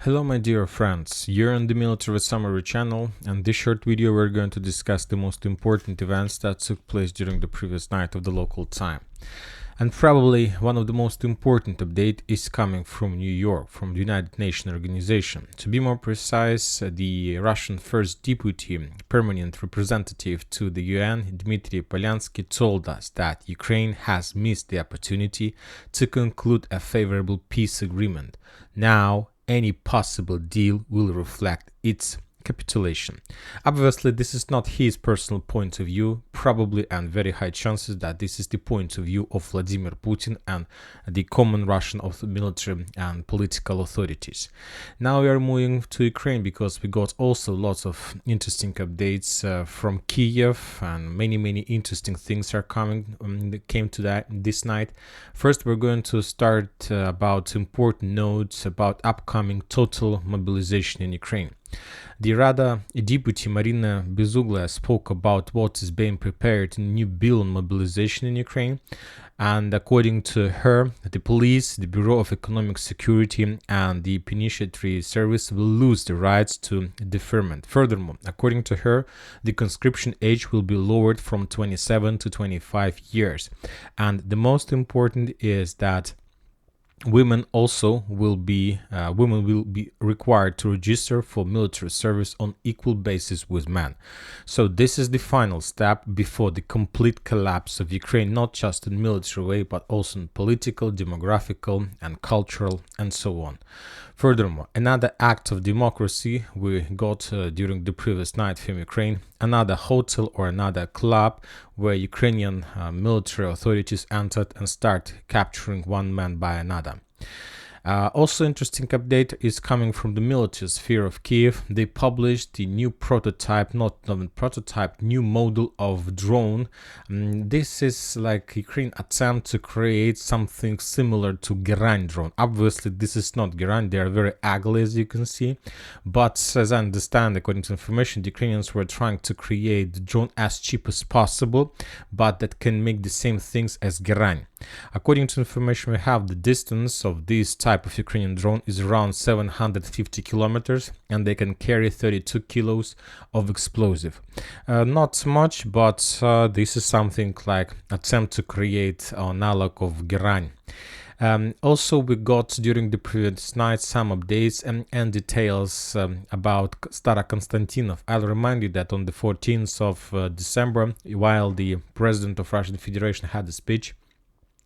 Hello my dear friends, you're on the Military Summary channel, and this short video we're going to discuss the most important events that took place during the previous night of the local time. And probably one of the most important update is coming from New York, from the United Nations organization. To be more precise, the Russian First Deputy Permanent Representative to the UN, Dmitry Polyansky, told us that Ukraine has missed the opportunity to conclude a favorable peace agreement. Now, any possible deal will reflect its capitulation. Obviously, this is not his personal point of view, probably and very high chances that this is the point of view of Vladimir Putin and the common Russian military and political authorities. Now we are moving to Ukraine because we got also lots of interesting updates from Kiev, and many interesting things are came to this night. First, we're going to start about important notes about upcoming total mobilization in Ukraine. The Rada deputy Marina Bezuglia spoke about what is being prepared in a new bill on mobilization in Ukraine, and according to her, the police, the Bureau of Economic Security, and the Penitentiary Service will lose the rights to deferment. Furthermore, according to her, the conscription age will be lowered from 27 to 25 years, and the most important is that women will be required to register for military service on equal basis with men. So this is the final step before the complete collapse of Ukraine, not just in military way, but also in political, demographical, and cultural, and so on. Furthermore, another act of democracy we got during the previous night from Ukraine, another hotel or another club where Ukrainian military authorities entered and start capturing one man by another. Also interesting update is coming from the military sphere of Kiev. They published the new prototype, new model of drone. This is like Ukraine attempt to create something similar to Gerань drone. Obviously, this is not Gerань. They are very ugly, as you can see. But as I understand, according to information, the Ukrainians were trying to create the drone as cheap as possible, but that can make the same things as Gerань. According to information we have, the distance of this type of Ukrainian drone is around 750 kilometers, and they can carry 32 kilos of explosive. Not much, but this is something like attempt to create an analog of Gerань. Also, we got during the previous night some updates and details about Starokonstantinov. I'll remind you that on the 14th of December, while the president of Russian Federation had a speech,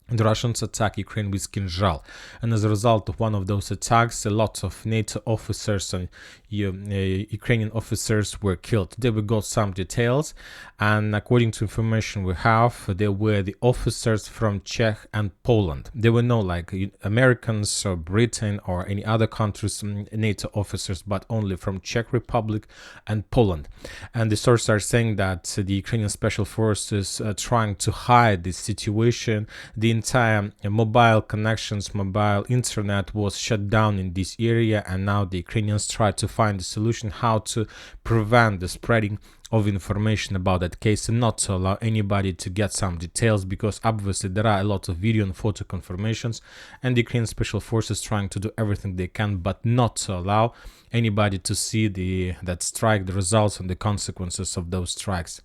the Russians attacked Ukraine with Kinzhal, and as a result of one of those attacks, a lot of NATO officers and Ukrainian officers were killed. Today we got some details, and according to information we have, there were the officers from Czech and Poland. There were no like Americans or Britain or any other countries NATO officers, but only from Czech Republic and Poland. And the sources are saying that the Ukrainian special forces are trying to hide this situation. The entire mobile connections, mobile internet was shut down in this area, and now the Ukrainians try to find a solution how to prevent the spreading of information about that case and not to allow anybody to get some details, because obviously there are a lot of video and photo confirmations, and the Ukrainian special forces trying to do everything they can but not to allow anybody to see that strike, the results and the consequences of those strikes.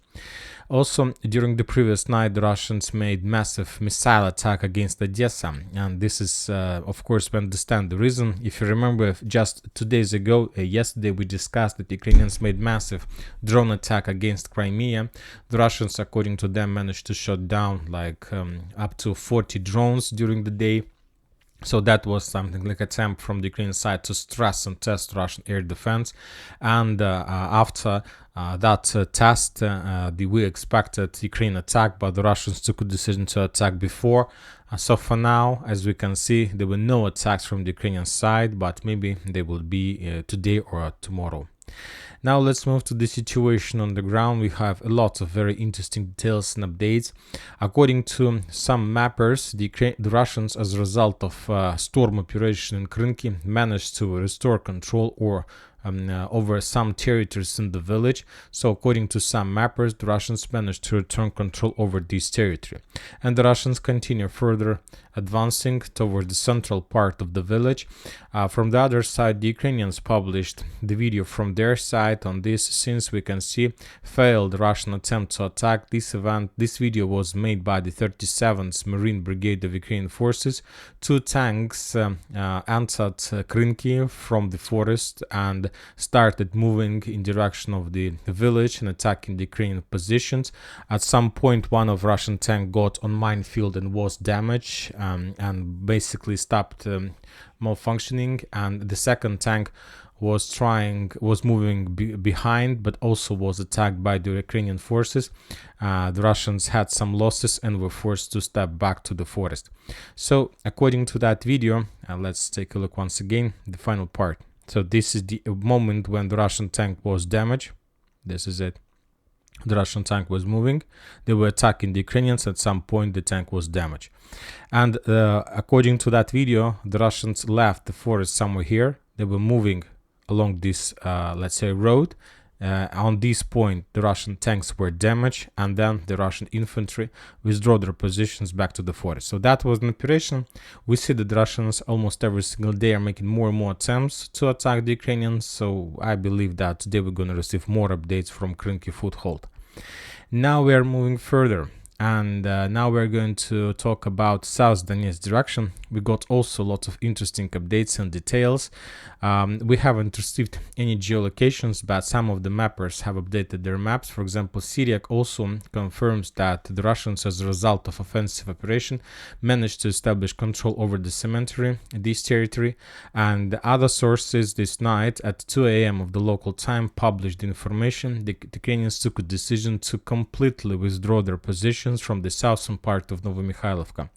Also, during the previous night, the Russians made massive missile attack against Odessa, and this is, of course, we understand the reason. If you remember, just 2 days ago, yesterday, we discussed that the Ukrainians made massive drone attack against Crimea. The Russians, according to them, managed to shut down like up to 40 drones during the day. So that was something like attempt from the Ukrainian side to stress and test Russian air defense. And after that test, we expected Ukraine attack, but the Russians took a decision to attack before. So for now, as we can see, there were no attacks from the Ukrainian side, but maybe they will be today or tomorrow. Now let's move to the situation on the ground. We have a lot of very interesting details and updates. According to some mappers, the Russians, as a result of storm operation in Krynki, managed to restore control over some territories in the village. So according to some mappers, the Russians managed to return control over this territory. And the Russians continue further advancing toward the central part of the village. From the other side, the Ukrainians published the video from their side. On this, since we can see failed Russian attempt to attack this event. This video was made by the 37th Marine Brigade of Ukrainian forces. Two tanks entered Krinky from the forest and started moving in direction of the village and attacking the Ukrainian positions. At some point, one of Russian tank got on minefield and was damaged and basically stopped malfunctioning, and the second tank was moving behind, but also was attacked by the Ukrainian forces. The Russians had some losses and were forced to step back to the forest. So according to that video, let's take a look once again, the final part. So this is the moment when the Russian tank was damaged. This is it. The Russian tank was moving. They were attacking the Ukrainians. At some point, the tank was damaged. And according to that video, the Russians left the forest somewhere here. They were moving along this, let's say, road. On this point, the Russian tanks were damaged, and then the Russian infantry withdrew their positions back to the forest. So that was an operation. We see that the Russians almost every single day are making more and more attempts to attack the Ukrainians. So I believe that today we're going to receive more updates from Krinky foothold. Now we are moving further. And now we're going to talk about South Donetsk direction. We got also lots of interesting updates and details. We haven't received any geolocations, but some of the mappers have updated their maps. For example, Syriac also confirms that the Russians, as a result of offensive operation, managed to establish control over the cemetery, this territory. And other sources this night at 2 a.m. of the local time published the information. The Ukrainians took a decision to completely withdraw their positions from the southern part of Novomikhailivka.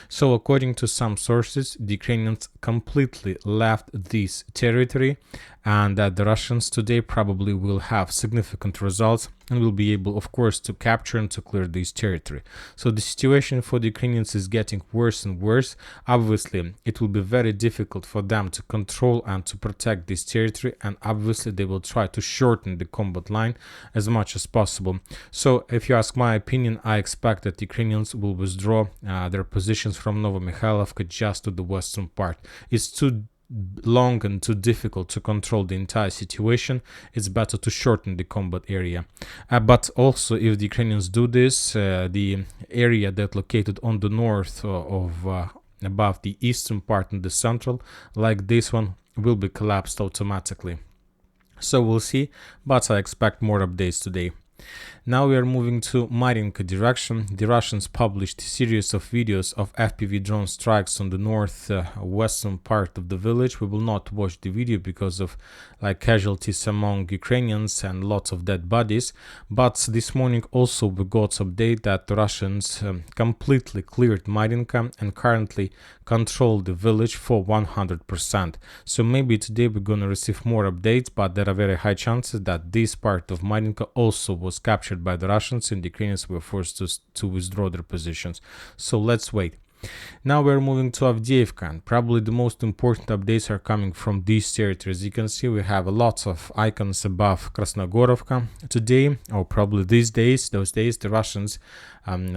So according to some sources, the Ukrainians completely left this territory, and that the Russians today probably will have significant results and will be able, of course, to capture and to clear this territory. So the situation for the Ukrainians is getting worse and worse. Obviously, it will be very difficult for them to control and to protect this territory, and obviously they will try to shorten the combat line as much as possible. So if you ask my opinion, I expect that the Ukrainians will withdraw their positions from Novomikhailivka just to the western part. It's too long and too difficult to control the entire situation. It's better to shorten the combat area. But also, if the Ukrainians do this, the area that located on the north of above the eastern part and the central, like this one, will be collapsed automatically. So we'll see, but I expect more updates today. Now we are moving to Marinka direction. The Russians published a series of videos of FPV drone strikes on the north-western part of the village. We will not watch the video because of casualties among Ukrainians and lots of dead bodies. But this morning also we got update that the Russians completely cleared Marinka and currently control the village for 100%. So maybe today we're gonna receive more updates, but there are very high chances that this part of Marinka also was captured by the Russians and the Ukrainians were forced to withdraw their positions. So let's wait. Now we're moving to Avdiivka, and probably the most important updates are coming from these territories. You can see we have lots of icons above Krasnogorovka. Today, or probably those days, the Russians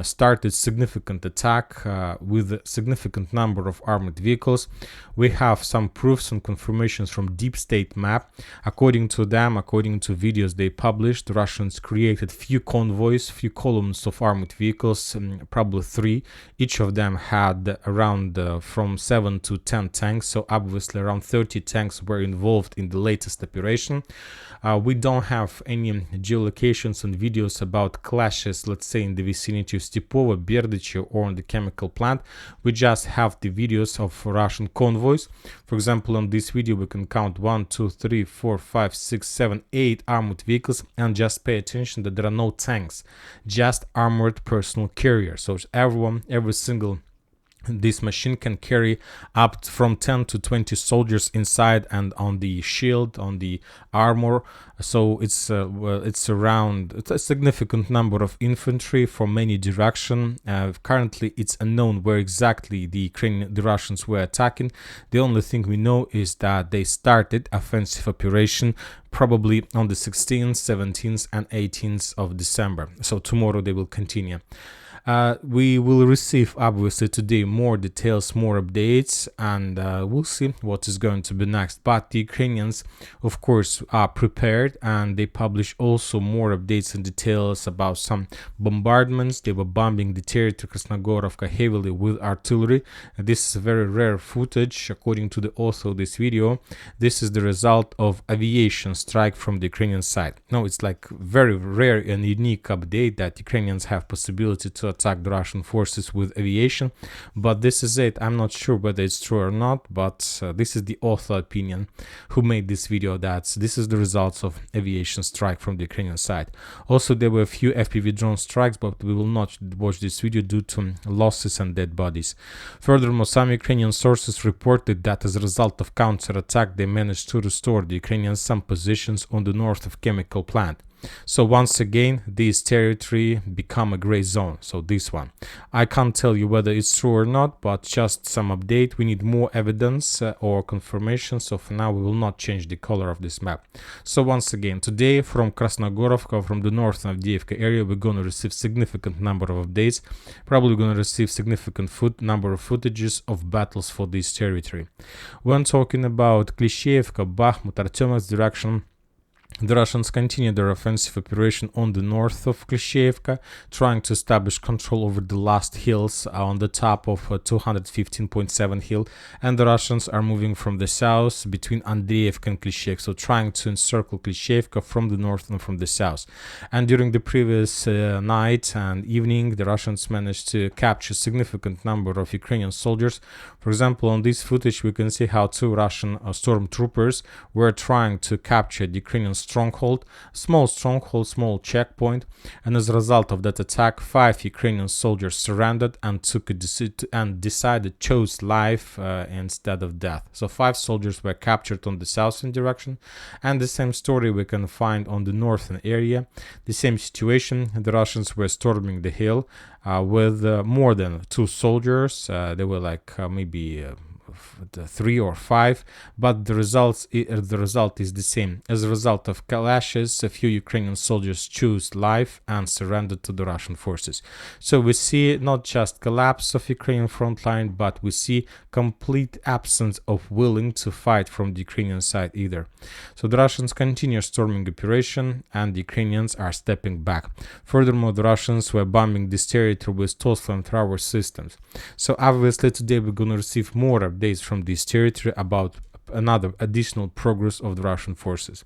started significant attack with a significant number of armored vehicles. We have some proofs and confirmations from Deep State Map. According to them, according to videos they published, the Russians created few convoys, few columns of armored vehicles, probably 3. Each of them had around from 7 to 10 tanks, so obviously around 30 tanks were involved in the latest operation. We don't have any geolocations and videos about clashes, let's say in the vicinity of Stepovo, Berdichi, or on the chemical plant. We just have the videos of Russian convoys. For example, on this video we can count 1, 2, 3, 4, 5, 6, 7, 8 armored vehicles, and just pay attention that there are no tanks, just armored personal carriers. So every single this machine can carry up from 10 to 20 soldiers inside and on the shield, on the armor. So it's a significant number of infantry from many directions. Currently, it's unknown where exactly the Russians were attacking. The only thing we know is that they started offensive operation probably on the 16th, 17th, and 18th of December. So tomorrow they will continue. We will receive obviously today more details, more updates, and we'll see what is going to be next. But the Ukrainians, of course, are prepared, and they publish also more updates and details about some bombardments. They were bombing the territory Krasnogorovka heavily with artillery. This is very rare footage, according to the author of this video. This is the result of aviation strike from the Ukrainian side. No, it's like very rare and unique update that Ukrainians have possibility to attack the Russian forces with aviation, but this is it. I'm not sure whether it's true or not, but this is the author opinion who made this video, that this is the results of aviation strike from the Ukrainian side. Also, there were a few FPV drone strikes, but we will not watch this video due to losses and dead bodies. Furthermore, some Ukrainian sources reported that as a result of counterattack, they managed to restore the Ukrainians some positions on the north of chemical plant. So once again, this territory become a gray zone. So this one, I can't tell you whether it's true or not, but just some update. We need more evidence or confirmation. So for now, we will not change the color of this map. So once again, today from Krasnogorovka, from the north of Avdiivka area, we're going to receive significant number of updates. Probably going to receive significant number of footages of battles for this territory. When talking about Klishchiivka, Bakhmut, Artyomovsk direction, the Russians continue their offensive operation on the north of Klishchiivka, trying to establish control over the last hills on the top of 215.7 hill, and the Russians are moving from the south between Andreevka and Klishchiivka, so trying to encircle Klishchiivka from the north and from the south. And during the previous night and evening, the Russians managed to capture a significant number of Ukrainian soldiers. For example, on this footage, we can see how two Russian stormtroopers were trying to capture the Ukrainian stronghold, small checkpoint, and as a result of that attack, 5 Ukrainian soldiers surrendered and chose life instead of death. So 5 soldiers were captured on the southern direction, and the same story we can find on the northern area. The same situation, the Russians were storming the hill with more than 2 soldiers. They were like maybe 3 or 5, but the result is the same. As a result of clashes, a few Ukrainian soldiers chose life and surrendered to the Russian forces. So we see not just collapse of Ukrainian front line, but we see complete absence of willing to fight from the Ukrainian side either. So the Russians continue storming operation, and the Ukrainians are stepping back. Furthermore, the Russians were bombing this territory with TOS flamethrower systems. So obviously today we're going to receive more updates from this territory about another additional progress of the Russian forces.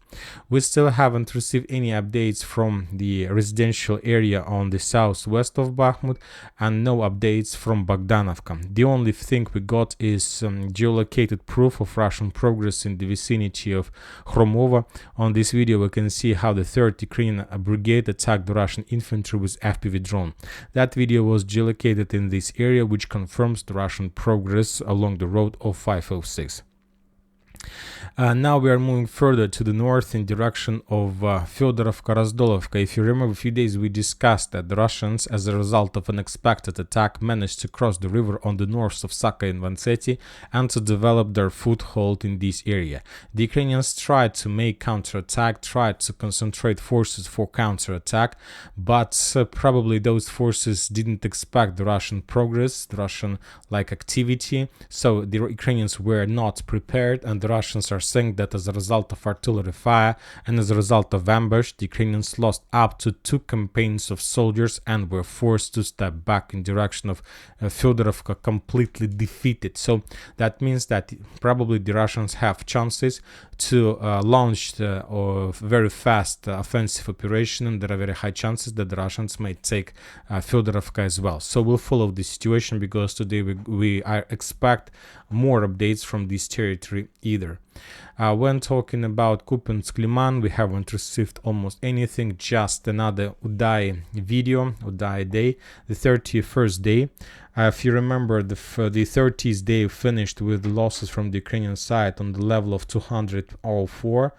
We still haven't received any updates from the residential area on the southwest of Bakhmut, and no updates from Bogdanovka. The only thing we got is geolocated proof of Russian progress in the vicinity of Khromovo. On this video we can see how the 3rd Ukrainian brigade attacked the Russian infantry with FPV drone. That video was geolocated in this area, which confirms the Russian progress along the road of 506. Now we are moving further to the north in direction of Fyodorovka-Razdolovka. If you remember, a few days we discussed that the Russians, as a result of an unexpected attack, managed to cross the river on the north of Saka and Vanseti and to develop their foothold in this area. The Ukrainians tried to make counterattack, tried to concentrate forces for counterattack, but probably those forces didn't expect the Russian progress, the Russian activity, so the Ukrainians were not prepared, and the Russians are saying that as a result of artillery fire and as a result of ambush, the Ukrainians lost up to 2 campaigns of soldiers and were forced to step back in direction of Fyodorovka, completely defeated. So that means that probably the Russians have chances to launch a very fast offensive operation, and there are very high chances that the Russians may take Fyodorovka as well. So we'll follow the situation, because today we expect more updates from this territory either. When talking about Kupiansk-Liman, we haven't received almost anything, just another Uday video, Uday day, the 31st day. If you remember, the 30th day finished with losses from the Ukrainian side on the level of 204,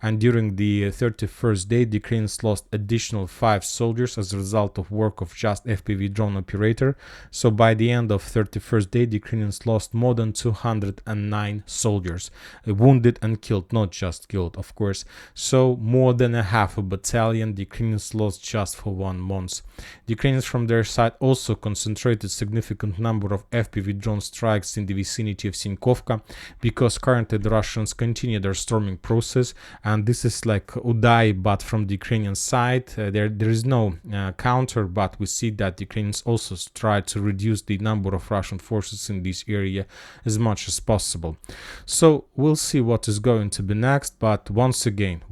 and during the 31st day, the Ukrainians lost additional 5 soldiers as a result of work of just FPV drone operator. So by the end of 31st day, the Ukrainians lost more than 209 soldiers. wounded and killed, not just killed, of course. So more than a half a battalion the Ukrainians lost just for 1 month. The Ukrainians from their side also concentrated significant number of FPV drone strikes in the vicinity of Sinkovka, because currently the Russians continue their storming process, and this is like Uday, but from the Ukrainian side there is no counter, but we see that the Ukrainians also try to reduce the number of Russian forces in this area as much as possible. So we'll see what is going to be next, but once again,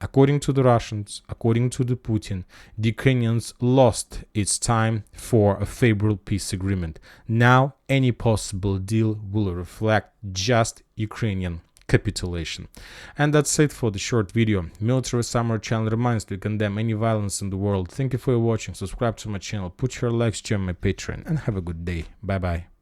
according to the Russians, according to the Putin, the Ukrainians lost its time for a favorable peace agreement. Now any possible deal will reflect just Ukrainian capitulation. And that's it for the short video. Military Summer channel reminds to condemn any violence in the world. Thank you for watching. Subscribe to my channel, put your likes, join my Patreon, and have a good day. Bye bye.